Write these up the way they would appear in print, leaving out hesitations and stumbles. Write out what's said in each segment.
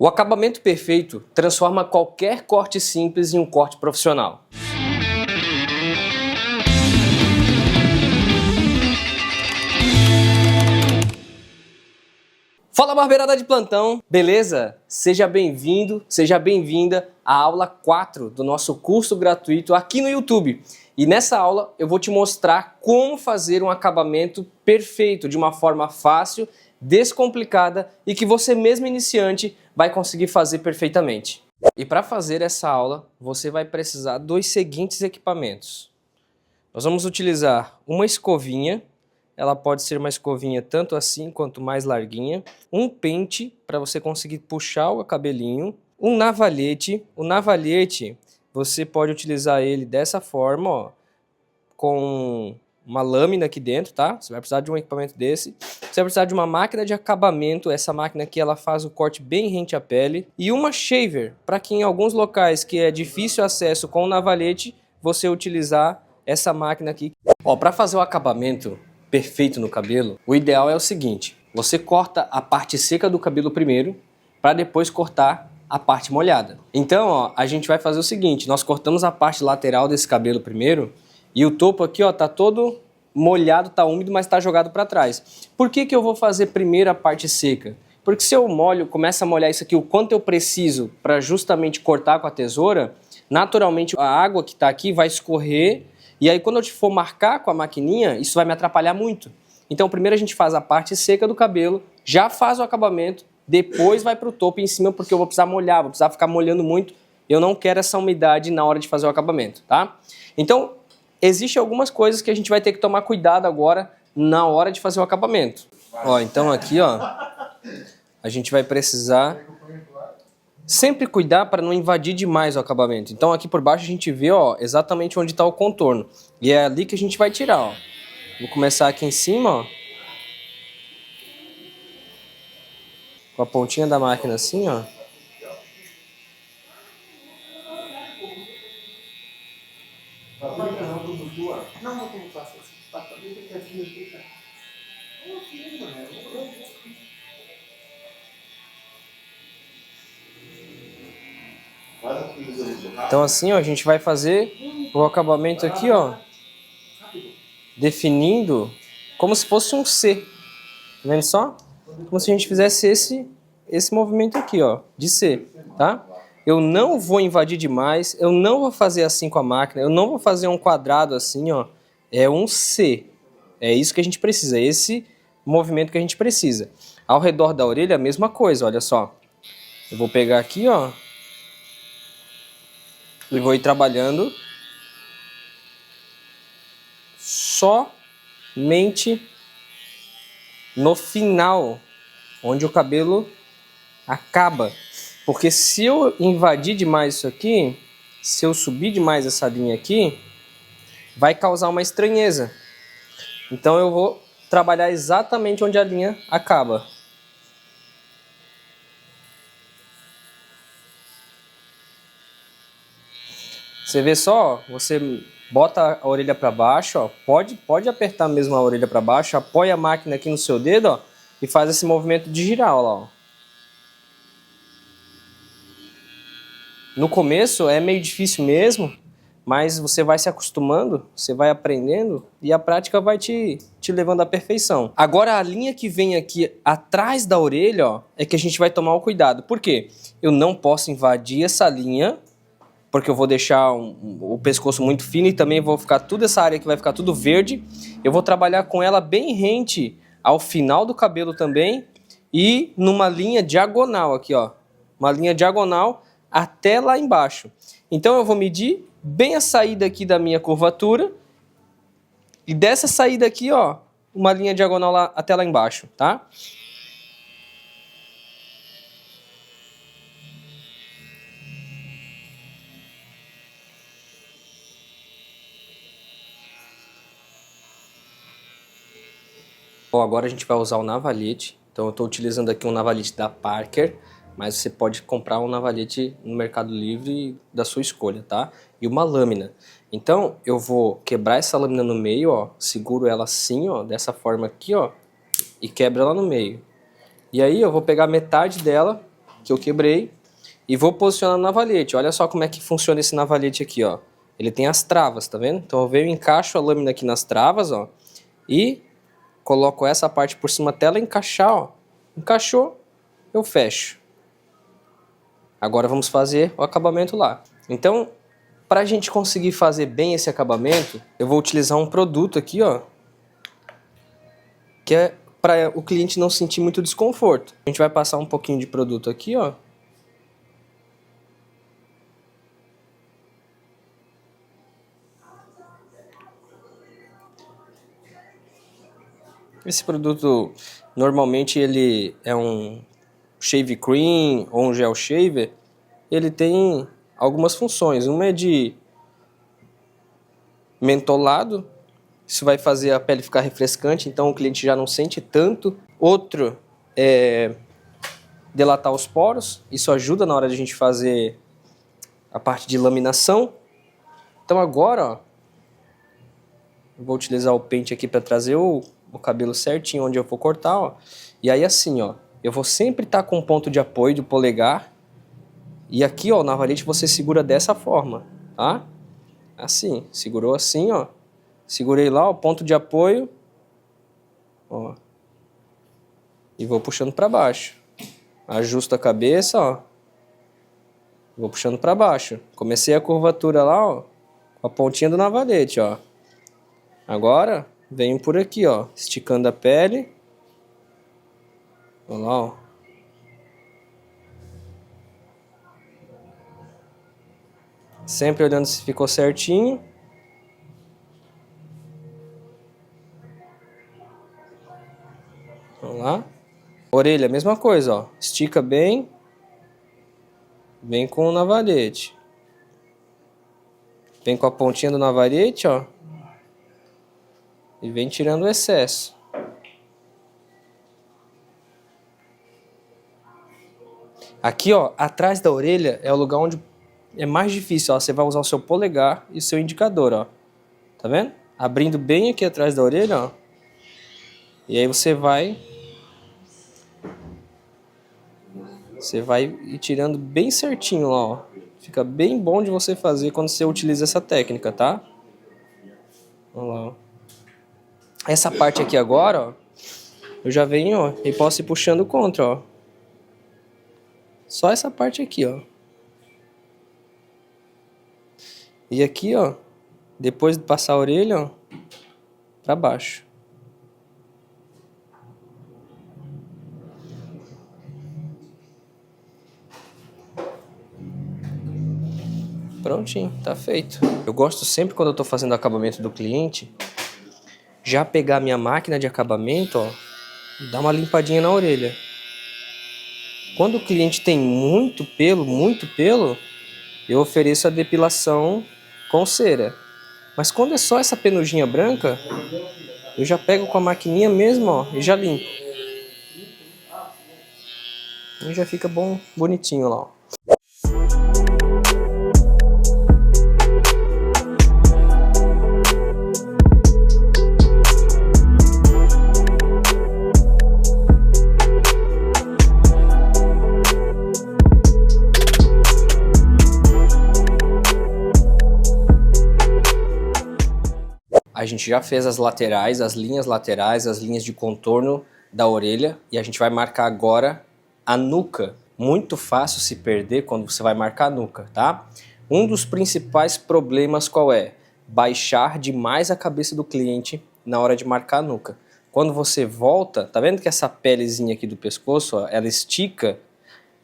O acabamento perfeito transforma qualquer corte simples em um corte profissional. Fala, barbeirada de plantão, beleza? Seja bem-vindo, seja bem-vinda à aula 4 do nosso curso gratuito aqui no YouTube. E nessa aula eu vou te mostrar como fazer um acabamento perfeito, de uma forma fácil, descomplicada e que você mesmo iniciante vai conseguir fazer perfeitamente. E para fazer essa aula, você vai precisar dos seguintes equipamentos. Nós vamos utilizar uma escovinha. Ela pode ser uma escovinha tanto assim quanto mais larguinha. Um pente para você conseguir puxar o cabelinho. Um navalhete. O navalhete você pode utilizar ele dessa forma, ó, com uma lâmina aqui dentro, tá? Você vai precisar de um equipamento desse. Você vai precisar de uma máquina de acabamento. Essa máquina aqui ela faz o corte bem rente à pele. E uma shaver, para que em alguns locais que é difícil acesso com o navalhete, você utilizar essa máquina aqui. Ó, para fazer o acabamento perfeito no cabelo, o ideal é o seguinte: você corta a parte seca do cabelo primeiro, para depois cortar a parte molhada. Então, ó, a gente vai fazer o seguinte: nós cortamos a parte lateral desse cabelo primeiro, e o topo aqui, ó, tá todo molhado, tá úmido, mas tá jogado para trás. Por que que eu vou fazer primeiro a parte seca? Porque se eu molho, começa a molhar isso aqui o quanto eu preciso para justamente cortar com a tesoura, naturalmente a água que tá aqui vai escorrer. E aí quando eu for marcar com a maquininha, isso vai me atrapalhar muito. Então primeiro a gente faz a parte seca do cabelo, já faz o acabamento, depois vai para o topo em cima, porque eu vou precisar molhar, vou precisar ficar molhando muito. Eu não quero essa umidade na hora de fazer o acabamento, tá? Então existem algumas coisas que a gente vai ter que tomar cuidado agora na hora de fazer o acabamento. Ó, então aqui, ó, a gente vai precisar sempre cuidar para não invadir demais o acabamento. Então aqui por baixo a gente vê, ó, exatamente onde está o contorno. E é ali que a gente vai tirar, ó. Vou começar aqui em cima, ó. Com a pontinha da máquina assim, ó. Então assim, ó, a gente vai fazer o acabamento aqui, ó, definindo como se fosse um C. Tá vendo só? Como se a gente fizesse esse movimento aqui, ó, de C, tá? Eu não vou invadir demais, eu não vou fazer assim com a máquina, eu não vou fazer um quadrado assim, ó. É um C. É isso que a gente precisa, esse movimento que a gente precisa. Ao redor da orelha, a mesma coisa, olha só. Eu vou pegar aqui, ó, e vou ir trabalhando somente no final, onde o cabelo acaba. Porque se eu invadir demais isso aqui, se eu subir demais essa linha aqui, vai causar uma estranheza. Então eu vou trabalhar exatamente onde a linha acaba. Você vê só, você bota a orelha para baixo, ó, pode apertar mesmo a orelha para baixo, apoia a máquina aqui no seu dedo, ó, e faz esse movimento de girar, ó lá, ó. No começo é meio difícil mesmo, mas você vai se acostumando, você vai aprendendo e a prática vai te levando à perfeição. Agora a linha que vem aqui atrás da orelha, ó, é que a gente vai tomar o cuidado. Por quê? Eu não posso invadir essa linha, porque eu vou deixar o pescoço muito fino e também vou ficar toda essa área que vai ficar tudo verde. Eu vou trabalhar com ela bem rente ao final do cabelo também e numa linha diagonal aqui, ó. Uma linha diagonal até lá embaixo. Então eu vou medir bem a saída aqui da minha curvatura e dessa saída aqui, ó, uma linha diagonal lá, até lá embaixo, tá? Bom, agora a gente vai usar o navalhete. Então eu estou utilizando aqui um navalhete da Parker, mas você pode comprar um navalhete no Mercado Livre da sua escolha, tá? E uma lâmina. Então eu vou quebrar essa lâmina no meio, ó, seguro ela assim, ó, dessa forma aqui, ó, e quebro ela no meio. E aí eu vou pegar metade dela que eu quebrei, e vou posicionar no navalhete. Olha só como é que funciona esse navalhete aqui, ó. Ele tem as travas, tá vendo? Então eu venho e encaixo a lâmina aqui nas travas, ó, e coloco essa parte por cima até ela encaixar, ó. Encaixou, eu fecho. Agora vamos fazer o acabamento lá. Então, para a gente conseguir fazer bem esse acabamento, eu vou utilizar um produto aqui, ó, que é para o cliente não sentir muito desconforto. A gente vai passar um pouquinho de produto aqui, ó. Esse produto, normalmente ele é um shave cream ou um gel shaver. Ele tem algumas funções. Uma é de mentolado. Isso vai fazer a pele ficar refrescante, então o cliente já não sente tanto. Outro é dilatar os poros. Isso ajuda na hora de a gente fazer a parte de laminação. Então agora, ó, eu vou utilizar o pente aqui para trazer o cabelo certinho onde eu vou cortar, ó. E aí assim, ó, eu vou sempre estar com um ponto de apoio do polegar. E aqui, ó, o navalhete você segura dessa forma, tá? Assim, segurou assim, ó. Segurei lá, ó, ponto de apoio, ó. E vou puxando para baixo. Ajusto a cabeça, ó. Vou puxando para baixo. Comecei a curvatura lá, ó, com a pontinha do navalhete, ó. Agora, venho por aqui, ó, esticando a pele. Olha lá, ó. Sempre olhando se ficou certinho. Vamos lá. Orelha, mesma coisa, ó. Estica bem. Vem com o navalhete. Vem com a pontinha do navalhete, ó. E vem tirando o excesso. Aqui, ó, atrás da orelha é o lugar onde é mais difícil, ó. Você vai usar o seu polegar e o seu indicador, ó. Tá vendo? Abrindo bem aqui atrás da orelha, ó. E aí você vai ir tirando bem certinho lá, ó. Fica bem bom de você fazer quando você utiliza essa técnica, tá? Vamos lá, ó. Essa parte aqui agora, ó, eu já venho, ó, e posso ir puxando contra, ó. Só essa parte aqui, ó. E aqui, ó, depois de passar a orelha, ó, pra baixo. Prontinho, tá feito. Eu gosto sempre, quando eu tô fazendo o acabamento do cliente, já pegar minha máquina de acabamento, ó, e dar uma limpadinha na orelha. Quando o cliente tem muito pelo, eu ofereço a depilação com cera. Mas quando é só essa penugem branca, eu já pego com a maquininha mesmo, ó, e já limpo. E já fica bom, bonitinho lá, ó. A gente já fez as laterais, as linhas laterais, as linhas de contorno da orelha, e a gente vai marcar agora a nuca. Muito fácil se perder quando você vai marcar a nuca, tá? Um dos principais problemas qual é? Baixar demais a cabeça do cliente na hora de marcar a nuca. Quando você volta, tá vendo que essa pelezinha aqui do pescoço, ó, ela estica,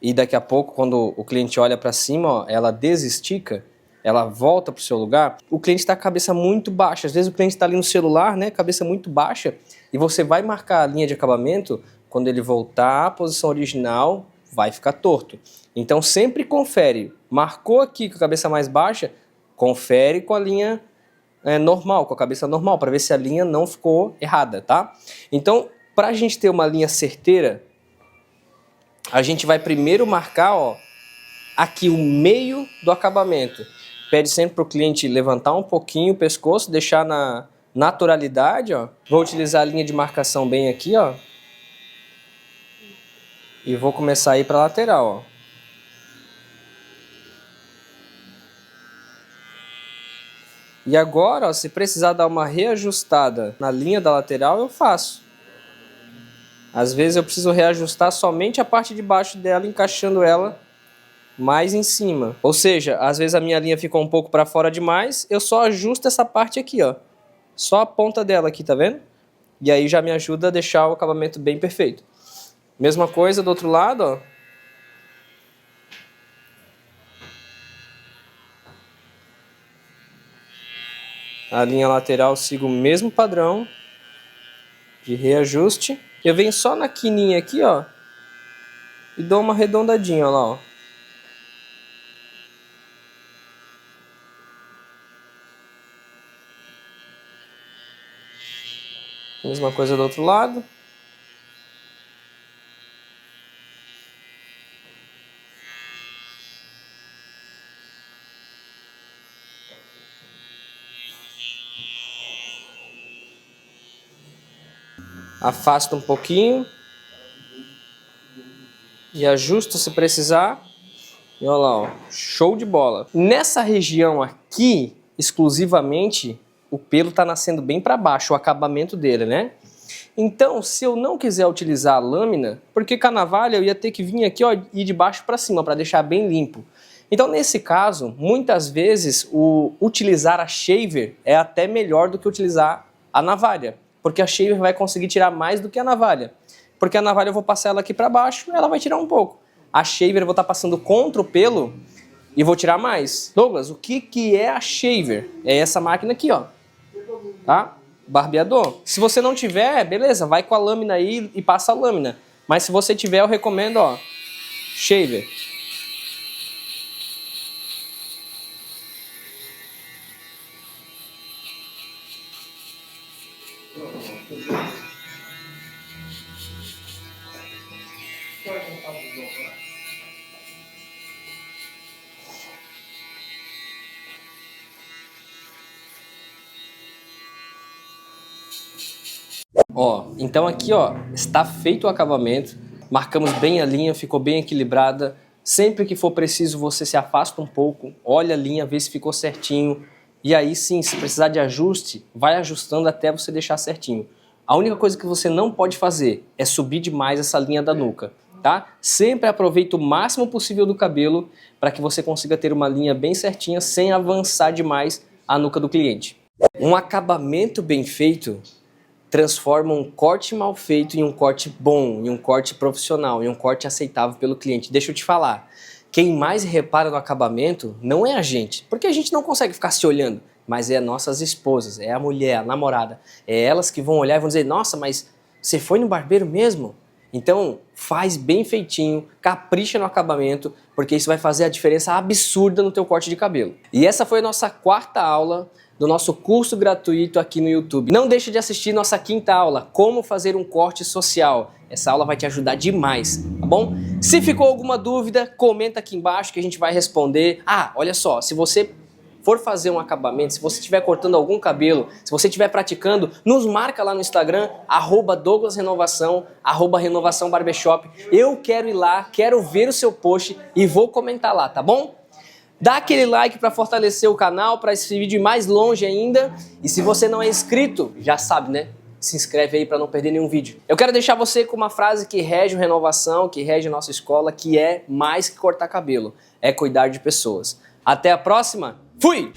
e daqui a pouco quando o cliente olha para cima, ó, ela desestica, ela volta para o seu lugar, o cliente está com a cabeça muito baixa. Às vezes o cliente está ali no celular, né, cabeça muito baixa, e você vai marcar a linha de acabamento, quando ele voltar à posição original, vai ficar torto. Então sempre confere, marcou aqui com a cabeça mais baixa, confere com a linha normal, com a cabeça normal, para ver se a linha não ficou errada, tá? Então, para a gente ter uma linha certeira, a gente vai primeiro marcar, ó, aqui o meio do acabamento. Pede sempre para o cliente levantar um pouquinho o pescoço, deixar na naturalidade, ó. Vou utilizar a linha de marcação bem aqui, ó. E vou começar a ir para a lateral, ó. E agora, ó, se precisar dar uma reajustada na linha da lateral, eu faço. Às vezes eu preciso reajustar somente a parte de baixo dela, encaixando ela mais em cima. Ou seja, às vezes a minha linha ficou um pouco para fora demais, eu só ajusto essa parte aqui, ó. Só a ponta dela aqui, tá vendo? E aí já me ajuda a deixar o acabamento bem perfeito. Mesma coisa do outro lado, ó. A linha lateral sigo o mesmo padrão de reajuste. Eu venho só na quininha aqui, ó, e dou uma arredondadinha, ó lá, ó. Mesma coisa do outro lado. Afasta um pouquinho. E ajusto se precisar. E olha lá, ó, show de bola. Nessa região aqui, exclusivamente, o pelo está nascendo bem para baixo, o acabamento dele, né? Então, se eu não quiser utilizar a lâmina, porque com a navalha eu ia ter que vir aqui, ó, e de baixo para cima, para deixar bem limpo. Então, nesse caso, muitas vezes, utilizar a shaver é até melhor do que utilizar a navalha, porque a shaver vai conseguir tirar mais do que a navalha. Porque a navalha eu vou passar ela aqui para baixo, ela vai tirar um pouco. A shaver eu vou estar passando contra o pelo e vou tirar mais. Douglas, o que é a shaver? É essa máquina aqui, ó. Tá? Barbeador. Se você não tiver, beleza, vai com a lâmina aí e passa a lâmina. Mas se você tiver, eu recomendo, ó, shaver. Ó, então aqui, ó, está feito o acabamento, marcamos bem a linha, ficou bem equilibrada. Sempre que for preciso, você se afasta um pouco, olha a linha, vê se ficou certinho. E aí sim, se precisar de ajuste, vai ajustando até você deixar certinho. A única coisa que você não pode fazer é subir demais essa linha da nuca, tá? Sempre aproveita o máximo possível do cabelo para que você consiga ter uma linha bem certinha sem avançar demais a nuca do cliente. Um acabamento bem feito transforma um corte mal feito em um corte bom, em um corte profissional, em um corte aceitável pelo cliente. Deixa eu te falar, quem mais repara no acabamento não é a gente, porque a gente não consegue ficar se olhando, mas é nossas esposas, é a mulher, a namorada, é elas que vão olhar e vão dizer, nossa, mas você foi no barbeiro mesmo? Então faz bem feitinho, capricha no acabamento, porque isso vai fazer a diferença absurda no teu corte de cabelo. E essa foi a nossa quarta aula do nosso curso gratuito aqui no YouTube. Não deixe de assistir nossa quinta aula, como fazer um corte social. Essa aula vai te ajudar demais, tá bom? Se ficou alguma dúvida, comenta aqui embaixo que a gente vai responder. Ah, olha só, se você for fazer um acabamento, se você estiver cortando algum cabelo, se você estiver praticando, nos marca lá no Instagram, @DouglasRenovação, @RenovaçãoBarbershop. Eu quero ir lá, quero ver o seu post e vou comentar lá, tá bom? Dá aquele like para fortalecer o canal, para esse vídeo ir mais longe ainda. E se você não é inscrito, já sabe, né? Se inscreve aí para não perder nenhum vídeo. Eu quero deixar você com uma frase que rege o Renovação, que rege a nossa escola, que é mais que cortar cabelo, é cuidar de pessoas. Até a próxima, fui!